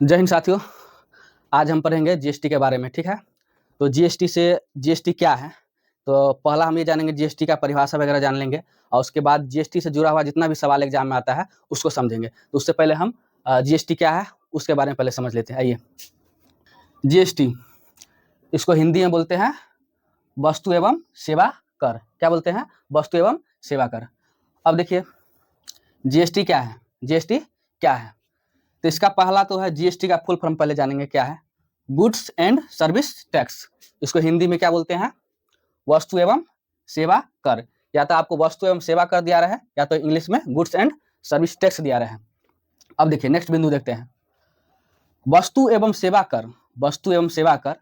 जय हिंद साथियों। आज हम पढ़ेंगे जीएसटी के बारे में। ठीक है, तो जीएसटी क्या है, तो पहला हम ये जानेंगे जीएसटी का परिभाषा वगैरह जान लेंगे और उसके बाद जीएसटी से जुड़ा हुआ जितना भी सवाल एग्जाम में आता है उसको समझेंगे। तो उससे पहले हम जीएसटी क्या है उसके बारे में पहले समझ लेते हैं। आइए, जीएसटी इसको हिंदी में बोलते हैं वस्तु एवं सेवा कर। क्या बोलते हैं? वस्तु एवं सेवा कर। अब देखिए जीएसटी क्या है। जीएसटी क्या है, तो इसका पहला तो है जीएसटी का फुल फॉर्म पहले जानेंगे क्या है। Goods and service tax. इसको हिंदी में क्या बोलते हैं? वस्तु एवं सेवा कर। या तो आपको वस्तु एवं सेवा कर दिया रहा है या तो इंग्लिश में गुड्स एंड सर्विस टैक्स दिया रहा है। अब देखिए नेक्स्ट बिंदु देखते हैं, वस्तु एवं सेवा कर। वस्तु एवं सेवा कर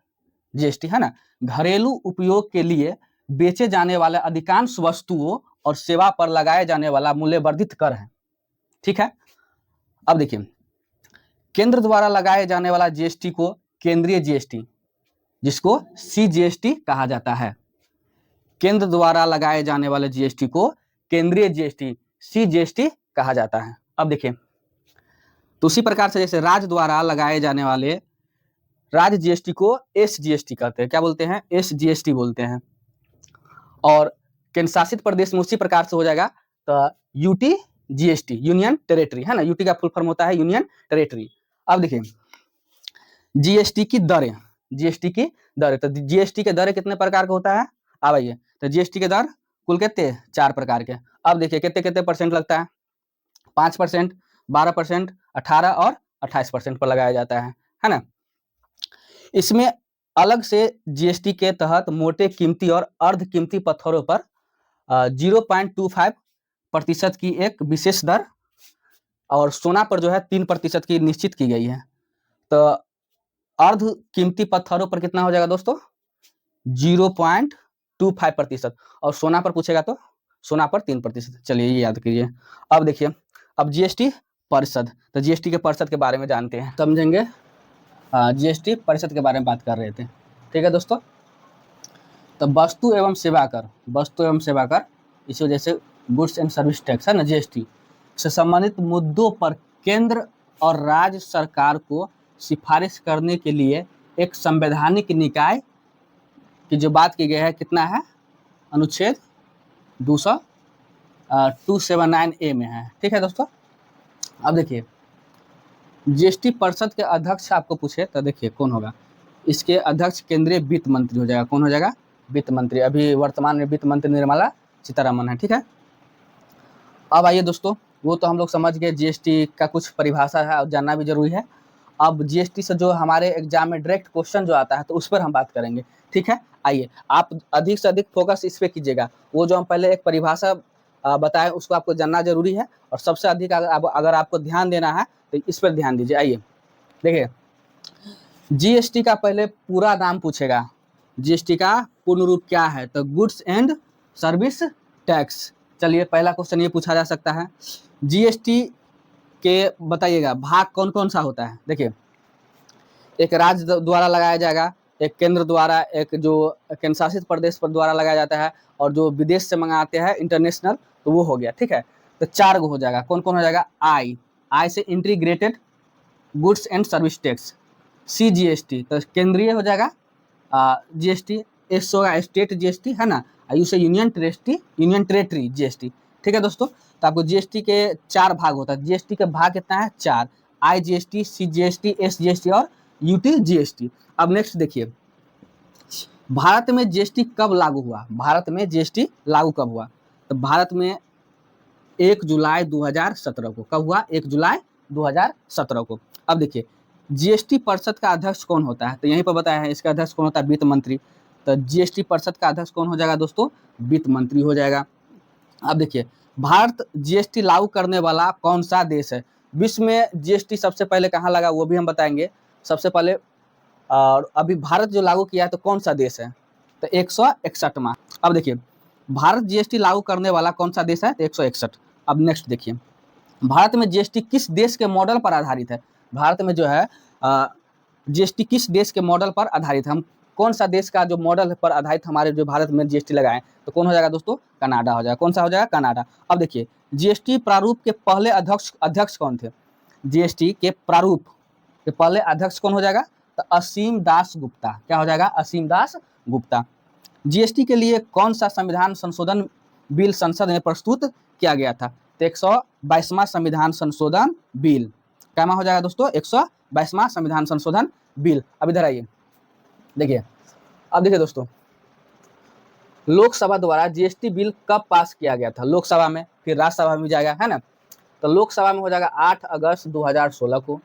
जीएसटी है ना, घरेलू उपयोग के लिए बेचे जाने वाले अधिकांश वस्तुओं और सेवा पर लगाए जाने वाला मूल्य वर्धित कर है। ठीक है, अब देखिए केंद्र द्वारा लगाए जाने वाला जीएसटी को केंद्रीय जीएसटी, जिसको सीजीएसटी कहा जाता है। केंद्र द्वारा लगाए जाने वाले जीएसटी को केंद्रीय जीएसटी सीजीएसटी कहा जाता है। अब देखिए तो उसी प्रकार से जैसे राज्य द्वारा लगाए जाने वाले राज्य जीएसटी को एसजीएसटी कहते हैं। क्या बोलते हैं? एसजीएसटी बोलते हैं। और केंद्र शासित प्रदेश में उसी प्रकार से हो जाएगा तो यूटी जीएसटी, यूनियन टेरिटरी है ना। यूटी का फुल फॉर्म होता है यूनियन टेरिटरी। अब देखिए जीएसटी की दरें। जीएसटी की दरें, तो जीएसटी के दरें कितने प्रकार का होता है? अब आइए, तो जीएसटी के दर कुल कितने? 4 प्रकार के। अब देखिए कितने कितने परसेंट लगता है? 5%, 12%, 18 और 28% पर लगाया जाता है ना। इसमें अलग से जीएसटी के तहत मोटे कीमती और अर्ध कीमती पत्थरों पर 0.25% की एक विशेष दर और सोना पर जो है 3% की निश्चित की गई है। तो अर्ध कीमती पत्थरों पर कितना हो जाएगा दोस्तों? 0.25%। और सोना पर पूछेगा तो सोना पर 3%। चलिए ये याद कीजिए। अब देखिए, अब जीएसटी परिषद, तो जीएसटी के परिषद के बारे में जानते हैं, समझेंगे। जीएसटी परिषद के बारे में बात कर रहे थे। ठीक है दोस्तों, तो वस्तु एवं सेवा कर, वस्तु एवं सेवा कर इसी वजह से गुड्स एंड सर्विस टैक्स है ना, जीएसटी से संबंधित मुद्दों पर केंद्र और राज्य सरकार को सिफारिश करने के लिए एक संवैधानिक निकाय की जो बात की गई है, कितना है? अनुच्छेद 279A में है। ठीक है दोस्तों, अब देखिए जीएसटी परिषद के अध्यक्ष आपको पूछे तो देखिए कौन होगा? इसके अध्यक्ष केंद्रीय वित्त मंत्री हो जाएगा। कौन हो जाएगा? वित्त मंत्री। अभी वर्तमान में वित्त मंत्री निर्मला सीतारमण है। ठीक है, अब आइए दोस्तों, वो तो हम लोग समझ गए जीएसटी का कुछ परिभाषा है और जानना भी जरूरी है। अब जीएसटी से जो हमारे एग्जाम में डायरेक्ट क्वेश्चन जो आता है तो उस पर हम बात करेंगे। ठीक है, आइए आप अधिक से अधिक फोकस इस पे कीजिएगा। वो जो हम पहले एक परिभाषा बताए उसको आपको जानना जरूरी है और सबसे अधिक अगर आपको ध्यान देना है तो इस पर ध्यान दीजिए। आइए देखिए, जीएसटी का पहले पूरा नाम पूछेगा। जीएसटी का पूर्ण रूप क्या है? तो गुड्स एंड सर्विस टैक्स। चलिए पहला क्वेश्चन ये पूछा जा सकता है, जीएसटी के बताइएगा भाग कौन कौन सा होता है। देखिए एक राज्य द्वारा लगाया जाएगा, एक केंद्र द्वारा, एक जो केंद्र शासित प्रदेश पर द्वारा लगाया जाता है और जो विदेश से मंगाते हैं इंटरनेशनल, तो वो हो गया। ठीक है, तो 4 गो हो जाएगा। कौन कौन हो जाएगा? आई से integrated goods and service tax. CGST तो केंद्रीय हो जाएगा जीएसटी। एस होगा स्टेट जीएसटी है ना, यू से यूनियन टेरिटरी जीएसटी। ठीक है दोस्तों, तो आपको जीएसटी के 4 भाग होता है। जीएसटी के भाग कितना है? 4। I GST, C GST, S GST और यूटी जीएसटी। अब नेक्स्ट देखिए, भारत में जीएसटी कब लागू हुआ? भारत में जीएसटी लागू कब हुआ? तो भारत में 1 जुलाई 2017 को। कब हुआ? 1 जुलाई 2017 को। अब देखिए जीएसटी परिषद का अध्यक्ष कौन होता है? तो यहीं पर बताया है, इसका अध्यक्ष कौन होता है? वित्त मंत्री। तो जीएसटी परिषद का अध्यक्ष कौन हो जाएगा दोस्तों? वित्त मंत्री हो जाएगा। अब देखिए भारत जीएसटी लागू करने वाला कौन सा देश है? विश्व में जीएसटी सबसे पहले कहाँ लगा वो भी हम बताएंगे सबसे पहले। और अभी भारत जो लागू किया है तो कौन सा देश है? तो 161वां। अब देखिए भारत जीएसटी लागू करने वाला कौन सा देश है? तो 161। अब नेक्स्ट देखिए, भारत में जीएसटी किस देश के मॉडल पर आधारित है? भारत में जो है जीएसटी किस देश के मॉडल पर आधारित है? हम कौन सा देश का जो मॉडल पर आधारित हमारे जो भारत में जीएसटी लगाए, तो कौन हो जाएगा दोस्तों? कनाडा हो जाएगा। कौन सा हो जाएगा? कनाडा। अब देखिए जीएसटी प्रारूप के पहले अध्यक्ष कौन थे? जीएसटी के प्रारूप कि पहले अध्यक्ष कौन हो जाएगा, तो असीम दास गुप्ता। क्या हो जाएगा, असीम दास गुप्ता। जीएसटी के लिए कौन सा संविधान संशोधन बिल संसद में प्रस्तुत किया गया था, तो 122वां संविधान संशोधन बिल। क्या हो जाएगा दोस्तों, 122वां संविधान संशोधन बिल। अब इधर आइए, देखिए, अब देखिए दोस्तों, लोकसभा द्वारा जीएसटी बिल कब पास किया गया था, लोकसभा में, फिर राज्यसभा में जाएगा, है ना। तो लोकसभा में हो जाएगा 8 अगस्त 2016 को।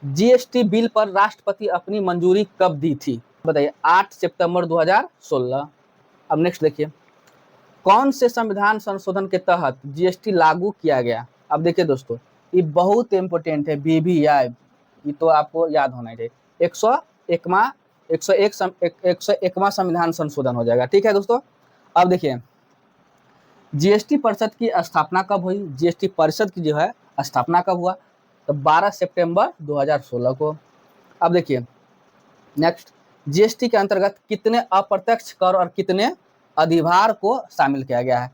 जीएसटी बिल पर राष्ट्रपति अपनी मंजूरी कब दी थी, बताइए, 8 सितंबर 2016। अब नेक्स्ट देखिए, कौन से संविधान संशोधन के तहत जीएसटी लागू किया गया। अब देखिए दोस्तों, ये बहुत इंपॉर्टेंट है, बीबीआई, ये तो आपको याद होना चाहिए। 101वां संविधान संशोधन हो जाएगा, ठीक है दोस्तों। अब देखिए, जीएसटी परिषद की स्थापना कब हुई, जीएसटी परिषद की जो है स्थापना कब हुआ, तो 12 सितंबर 2016 को। अब देखिए नेक्स्ट, जीएसटी के अंतर्गत कितने अप्रत्यक्ष कर और कितने अधिभार को शामिल किया गया है,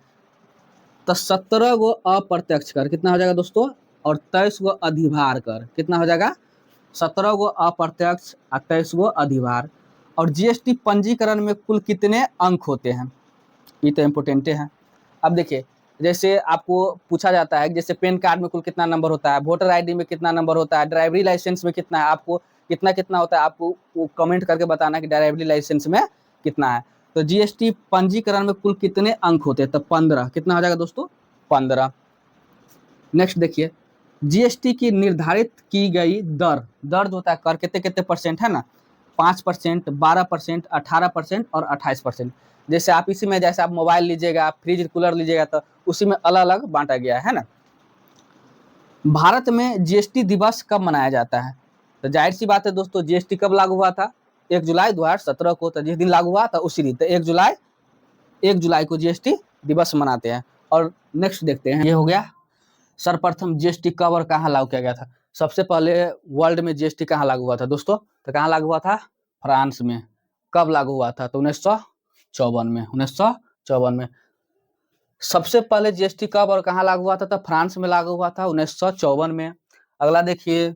तो 17 गो अप्रत्यक्ष कर, कितना हो जाएगा दोस्तों, और 23 गो अधिभार कर, कितना हो जाएगा, 17 गो अप्रत्यक्ष और 23 गो अधिभार। और जीएसटी पंजीकरण में कुल कितने अंक होते हैं, ये तो इम्पोर्टेंट है। अब देखिए, जैसे आपको पूछा जाता है, जैसे पैन कार्ड में कुल कितना नंबर होता है, वोटर आईडी में कितना नंबर होता है, ड्राइवरी लाइसेंस में कितना है, आपको कितना कितना होता है, आपको वो कमेंट करके बताना कि ड्राइवरी लाइसेंस में कितना है। तो जीएसटी पंजीकरण में कुल कितने अंक होते हैं, तो 15, कितना हो जाएगा दोस्तों, 15। नेक्स्ट देखिए, जीएसटी की निर्धारित की गई दर, दर जो होता है कर, कितने कितने परसेंट है ना, 5%, 12%, 18% और 28%। जैसे आप इसी में, जैसे आप मोबाइल लीजिएगा, आप फ्रिज कूलर लीजिएगा, तो उसी में अलग अलग बांटा गया है ना। भारत में जीएसटी दिवस कब मनाया जाता है, तो जाहिर सी बात है दोस्तों, जीएसटी कब लागू हुआ था, 1 जुलाई 2017 को। तो जिस दिन लागू हुआ था उसी दिन, तो 1 जुलाई को जीएसटी दिवस मनाते हैं। और नेक्स्ट देखते हैं, ये हो गया सर्वप्रथम जीएसटी कब और कहाँ लागू किया गया था। सबसे पहले वर्ल्ड में जीएसटी कहाँ लागू हुआ था दोस्तों, तो कहाँ लागू हुआ था, फ्रांस में। कब लागू हुआ था, तो 1954 में, 1954 में। सबसे पहले जीएसटी कब और कहाँ लागू हुआ था, तो फ्रांस में लागू हुआ था 1954 में। अगला देखिए,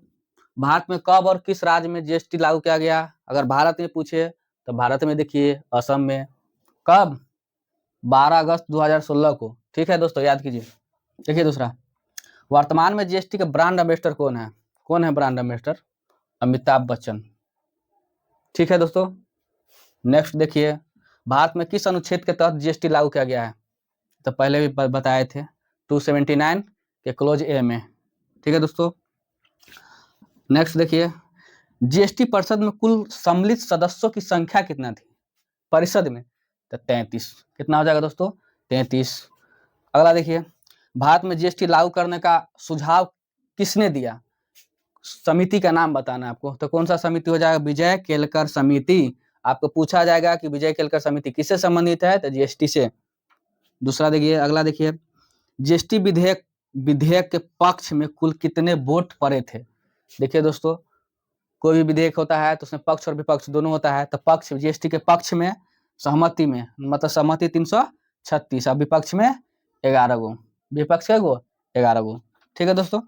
भारत में कब और किस राज्य में जीएसटी लागू किया गया, अगर भारत में पूछे तो भारत में देखिए असम में। कब, 12 अगस्त 2016 को, ठीक है दोस्तों, याद कीजिए। देखिए दूसरा, वर्तमान में जीएसटी के ब्रांड एम्बेसडर कौन है, कौन है ब्रांड एम्बेसडर, अमिताभ बच्चन, ठीक है दोस्तों। नेक्स्ट देखिए, भारत में किस अनुच्छेद के तहत जीएसटी लागू किया गया है, तो पहले भी बताए थे, 279 के क्लोज ए में, ठीक है दोस्तों। नेक्स्ट देखिए, जीएसटी परिषद में कुल सम्मिलित सदस्यों की संख्या कितना थी परिषद में, तो 33, कितना हो जाएगा दोस्तों, 33। अगला देखिए, भारत में जीएसटी लागू करने का सुझाव किसने दिया, समिति का नाम बताना है आपको, तो कौन सा समिति हो जाएगा, विजय केलकर समिति। आपको पूछा जाएगा कि विजय केलकर समिति किससे संबंधित है, तो जीएसटी से। दूसरा देखिए, अगला देखिए, जीएसटी विधेयक के पक्ष में कुल कितने वोट पड़े थे। देखिए दोस्तों, कोई भी विधेयक होता है तो उसमें पक्ष और विपक्ष दोनों होता है, तो पक्ष, जीएसटी के पक्ष में, सहमति में, मतलब सहमति 336 और विपक्ष में 11 गो, विपक्ष के गो 11 गो, ठीक है दोस्तों।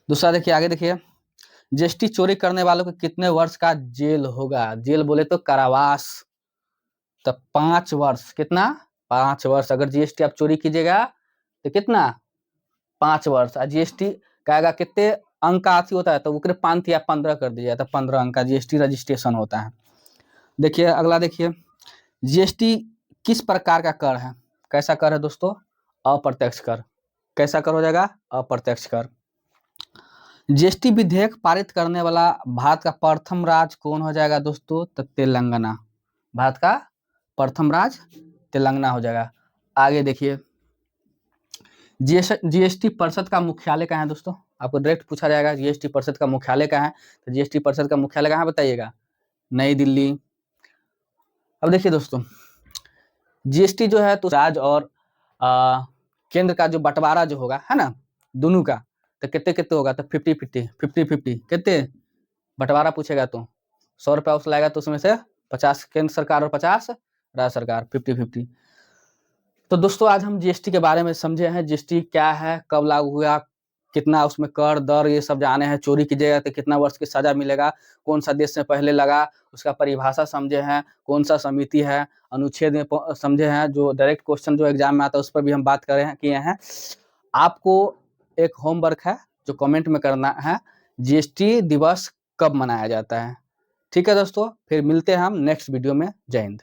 दूसरा देखिए, आगे देखिए, जीएसटी चोरी करने वालों को कितने वर्ष का जेल होगा, जेल बोले तो कारावास, तो 5 वर्ष, कितना, 5 वर्ष। अगर जीएसटी आप चोरी कीजिएगा तो कितना, 5 वर्ष। और जीएसटी कहेगा कितने अंक का आती होता है, तो उकरे 5 या 15 कर दीजिए, तो 15 अंक का जीएसटी रजिस्ट्रेशन होता है। देखिए अगला देखिए, जीएसटी किस प्रकार का कर है, कैसा कर है दोस्तों, अप्रत्यक्ष कर। कैसा कर हो जाएगा, अप्रत्यक्ष कर। जीएसटी विधेयक पारित करने वाला भारत का प्रथम राज्य कौन हो जाएगा दोस्तों, तो तेलंगाना। भारत का प्रथम राज्य तेलंगाना हो जाएगा। आगे देखिए, जीएसटी परिषद का मुख्यालय कहाँ है दोस्तों, आपको डायरेक्ट पूछा जाएगा जीएसटी परिषद का मुख्यालय कहाँ है, तो जीएसटी परिषद का मुख्यालय कहाँ बताइएगा, नई दिल्ली। अब देखिए दोस्तों, जीएसटी जो है तो राज्य और केंद्र का जो बंटवारा जो होगा, है ना, दोनों का, तो कितने कितने होगा, तो 50-50 कितने बंटवारा पूछेगा तो 100 रुपया उस लाएगा, तो उसमें से 50 केंद्र सरकार और 50 राज्य सरकार, 50-50। तो दोस्तों आज हम जीएसटी के बारे में समझे हैं, जीएसटी क्या है, कब लागू हुआ, कितना उसमें कर दर ये सब जाने हैं, चोरी कीजिएगा तो कितना वर्ष की सजा मिलेगा, कौन सा देश में पहले लगा उसका परिभाषा समझे हैं, कौन सा समिति है, अनुच्छेद में समझे हैं, जो डायरेक्ट क्वेश्चन जो एग्जाम में आता है उस पर भी हम बात करें किए हैं। आपको एक होमवर्क है जो कमेंट में करना है, जीएसटी दिवस कब मनाया जाता है। ठीक है दोस्तों, फिर मिलते हैं हम नेक्स्ट वीडियो में। जय हिंद।